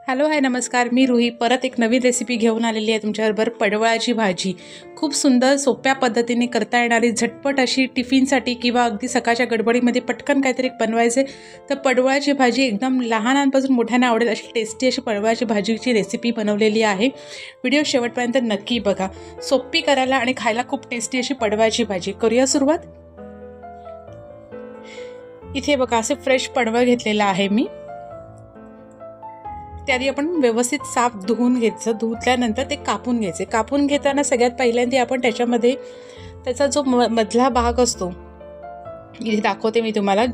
Hello hi नमस्कार, मी रुही परत एक नवीन रेसिपी घेऊन आलेली आहे तुमच्याबरोबर. पडवळाची भाजी खूप सुंदर सोप्या पद्धतीने करता येणारी, झटपट अशी टिफिनसाठी किंवा अगदी सकाळच्या गडबडीमध्ये पटकन काहीतरी बनवायचे तर पडवळाची भाजी एकदम लहानांपासून मोठ्यांना आवडेल अशी टेस्टी अशी पडवळाची भाजीची रेसिपी बनवलेली आहे. व्हिडिओ शेवटपर्यंत नक्की बघा. सोपी करायला आणि खायला खूप टेस्टी अशी पडवळाची भाजी. करूया सुरुवात. इथे बघा असे फ्रेश पडवळ घेतलेला आहे मी. त्याआधी आपण व्यवस्थित साफ धुवून घ्यायचं. धुतल्यानंतर ते कापून घ्यायचे. कापून घेताना सगळ्यात पहिल्यांदा आपण त्याच्यामध्ये त्याचा जो मधला भाग असतो, इथे दाखवते मी तुम्हाला.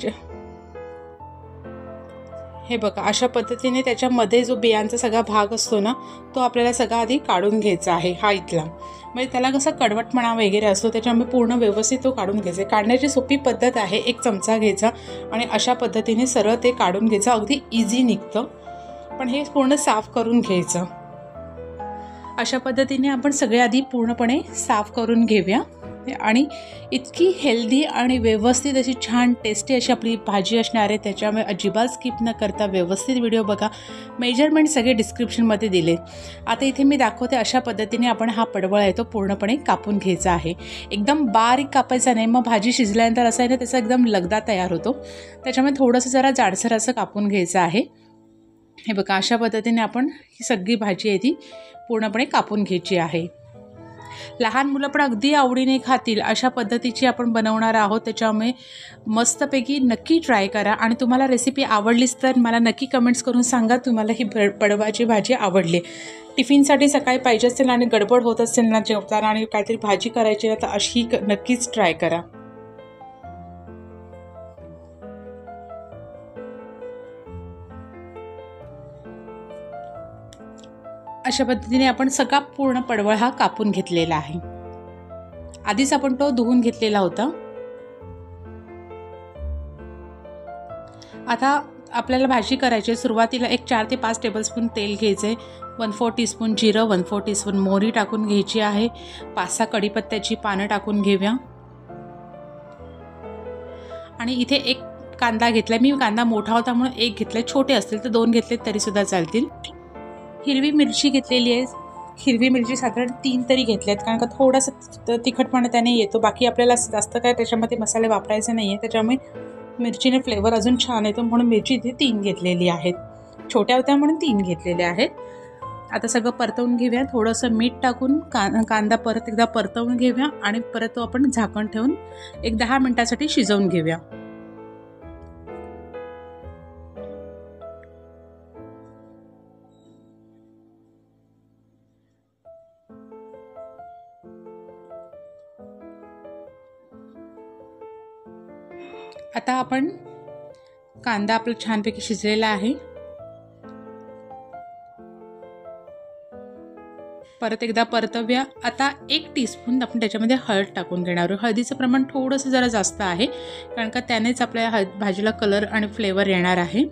हे बघा अशा पद्धतीने त्याच्यामध्ये जो बियांचा सगळा भाग असतो ना, तो आपल्याला सगळा आधी काढून घ्यायचा आहे. हा इथला म्हणजे त्याला कसा कडवटपणा वगैरे असतो, त्याच्यामुळे पूर्ण व्यवस्थित तो काढून घ्यायचा. काढण्याची सोपी पद्धत आहे. एक चमचा घ्यायचा आणि अशा पद्धतीने सरळ ते काढून घ्यायचं. अगदी इझी निघतं, पण हे पूर्ण साफ करून घ्यायचं. अशा पद्धतीने आपण सगळे आधी पूर्णपणे साफ करून घेऊया. आणि इतकी हेल्दी आणि व्यवस्थित अशी छान टेस्टी अशी आपली भाजी असणार आहे. त्याच्यामुळे अजिबात स्किप न करता व्यवस्थित व्हिडिओ बघा. मेजरमेंट सगळे डिस्क्रिप्शनमध्ये दिले. आता इथे मी दाखवते अशा पद्धतीने आपण हा पडवळ आहे तो पूर्णपणे कापून घ्यायचा आहे. एकदम बारीक कापायचा नाही, मग भाजी शिजल्यानंतर असं आहे ना त्याचा एकदम लगदा तयार होतो. त्याच्यामुळे थोडंसं जरा जाडसर असं कापून घ्यायचं आहे. हे बघा अशा पद्धतीने आपण ही सगळी भाजी आहे ती पूर्णपणे कापून घ्यायची आहे. लहान मुलं पण अगदी आवडीने खातील अशा पद्धतीची आपण बनवणार आहोत. त्याच्यामुळे मस्तपैकी नक्की ट्राय करा. आणि तुम्हाला रेसिपी आवडलीच तर मला नक्की कमेंट्स करून सांगा तुम्हाला ही पडवळाची भाजी आवडली. टिफिनसाठी सकाळी पाहिजे असेल आणि गडबड होत असेल ना जेवताना आणि काहीतरी भाजी करायची ना, तर अशी नक्कीच ट्राय करा. अशा पद्धतीने आपण सगळा पूर्ण पडवळ हा कापून घेतलेला आहे. आधीच आपण तो धुवून घेतलेला होता. आता आपल्याला भाजी करायची. सुरुवातीला एक 4 ते 5 टेबलस्पून तेल घ्यायचे. 1/4 टीस्पून जिरं, 1/4 टीस्पून मोहरी टाकून घ्यायची आहे. 5-6 कढीपत्त्याची पानं टाकून घेऊया. आणि इथे एक कांदा घेतला मी. कांदा मोठा होता म्हणून एक घेतला. छोटे असतील तर 2 घेतले तरी सुद्धा चालतील. हिरवी मिरची घेतलेली आहे. हिरवी मिरची साधारण 3 तरी घेतल्यात, कारण का थोडासा तिखटपणा त्याने येतो. बाकी आपल्याला जास्त काय त्याच्यामध्ये मसाले वापरायचे नाही आहे, त्याच्यामुळे मिरचीने फ्लेवर अजून छान येतो म्हणून मिरची इथे 3 घेतलेली आहेत. छोट्या होत्या म्हणून 3 घेतलेल्या आहेत. आता सगळं परतवून घेऊया. थोडंसं मीठ टाकून कांदा परत एकदा परतवून घेऊया आणि परत तो आपण झाकण ठेवून एक 10 मिनिटासाठी शिजवून घेऊया. आता आपण कांदा आपला छानपैकी शिजलेला आहे. परत एकदा परतवूया. आता 1 टीस्पून आपण त्याच्यामध्ये हळद टाकून घेणार आहोत. हळदीचं प्रमाण थोडंसं जरा जास्त आहे, कारण का त्यानेच आपल्या भाजीला कलर आणि फ्लेवर येणार आहे.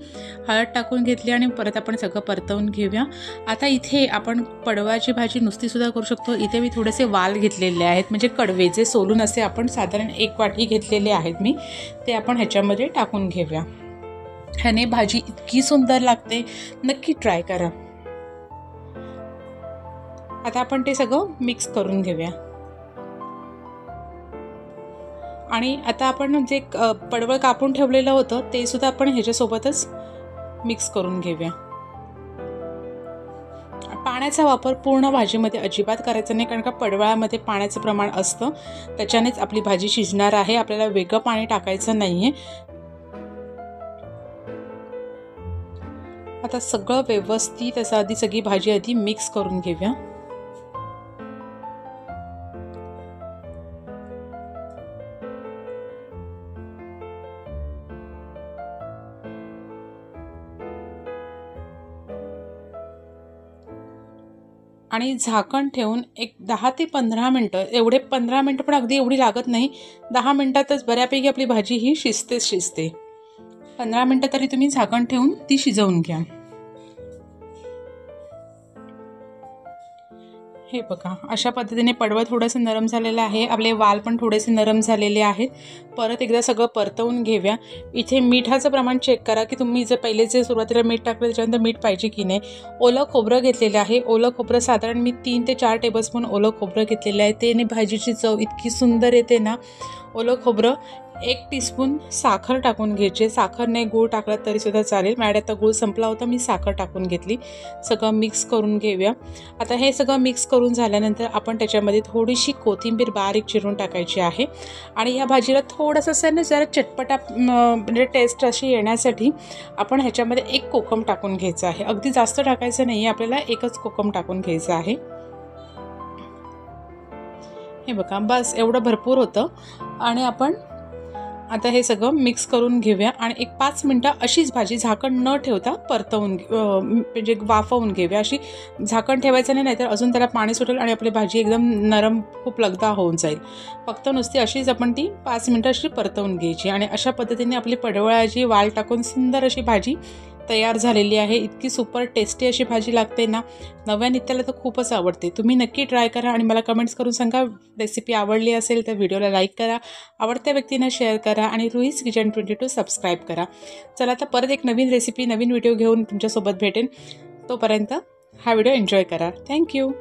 हळद टाकून घेतली आणि परत आपण सगळं परतवून घेऊया. आता इथे आपण पडवळाची भाजी नुसतीसुद्धा करू शकतो. इथे मी थोडेसे वाल घेतलेले आहेत, म्हणजे कडवे जे सोलून असे आपण साधारण 1 वाटी घेतलेले आहेत मी, ते आपण ह्याच्यामध्ये टाकून घेऊया. ह्याने भाजी इतकी सुंदर लागते, नक्की ट्राय करा. आता आपण ते सगळं मिक्स करून घेऊया. आणि आता आपण जे पडवळ कापून ठेवलेलं होतं ते सुद्धा आपण ह्याच्यासोबतच मिक्स करून घेऊया. पाण्याचा वापर पूर्ण भाजीमध्ये अजिबात करायचा नाही, कारण का पडवळामध्ये पाण्याचं प्रमाण असतं, त्याच्यानेच आपली भाजी शिजणार आहे. आपल्याला वेगळं पाणी टाकायचं नाही आहे. आता सगळं व्यवस्थित असं आधी सगळी भाजी आधी मिक्स करून घेऊया. आणि झाकण ठेवून एक 10 ते 15 मिनटं, एवढे 15 मिनटं पण अगदी एवढी लागत नाही, 10 मिनटातच बऱ्यापैकी आपली भाजी ही शिजते. 15 मिनटं तरी तुम्ही झाकण ठेवून ती शिजवून घ्या. हे बघा अशा पद्धतीने पडवळ थोडंसं नरम झालेलं आहे, आपले वाल पण थोडेसे नरम झालेले आहेत. परत एकदा सगळं परतवून घेऊया. इथे मिठाचं प्रमाण चेक करा की तुम्ही जर पहिले जे सुरुवातीला मीठ टाकलं त्याच्यानंतर मीठ पाहिजे की नाही. ओलं खोबरं घेतलेलं आहे. ओलं खोबरं साधारण मी 3 ते 4 टेबलस्पून ओलं खोबरं घेतलेलं आहे. त्याने भाजीची चव इतकी सुंदर येते ना. ओलं खोबरं, 1 टीस्पून साखर टाकून घ्यायचे. साखर नाही गूळ टाकला तरीसुद्धा चालेल. माझ्याकडे आता गूळ संपला होता, मी साखर टाकून घेतली. सगळं मिक्स करून घेऊया. आता हे सगळं मिक्स करून झाल्यानंतर आपण त्याच्यामध्ये थोडीशी कोथिंबीर बारीक चिरून टाकायची आहे. आणि या भाजीला थोडंसं असं ना जरा चटपटा म्हणजे टेस्ट अशी येण्यासाठी आपण ह्याच्यामध्ये 1 कोकम टाकून घ्यायचं आहे. अगदी जास्त टाकायचं नाही आहे, आपल्याला 1च कोकम टाकून घ्यायचं आहे. हे बघा बस एवढं भरपूर होतं. आणि आपण आता हे सगळं मिक्स करून घेऊया आणि एक 5 मिनटं अशीच भाजी झाकण न ठेवता परतवून म्हणजे वाफवून घेऊया. अशी झाकण ठेवायचं नाही, नाहीतर अजून त्याला पाणी सुटेल आणि आपली भाजी एकदम नरम खूप लगदा होऊन जाईल. फक्त नुसती अशीच आपण ती 5 मिनटं अशी परतवून घ्यायची. आणि अशा पद्धतीने आपली पडवळाची वाल टाकून सुंदर अशी भाजी तयार झालेली आहे. इतकी सुपर टेस्टी अशी भाजी लागते ना, नव्या नित्याला तर खूपच आवडते. तुम्ही नक्की ट्राय करा आणि मला कमेंट्स करून सांगा. रेसिपी आवडली असेल तर व्हिडिओला लाईक करा, आवडत्या व्यक्तींना शेअर करा आणि रुईज किचन 22 सबस्क्राईब करा. चला आता परत एक नवीन रेसिपी नवीन व्हिडिओ घेऊन तुमच्यासोबत भेटेन. तोपर्यंत हा व्हिडिओ एन्जॉय करा. थँक्यू.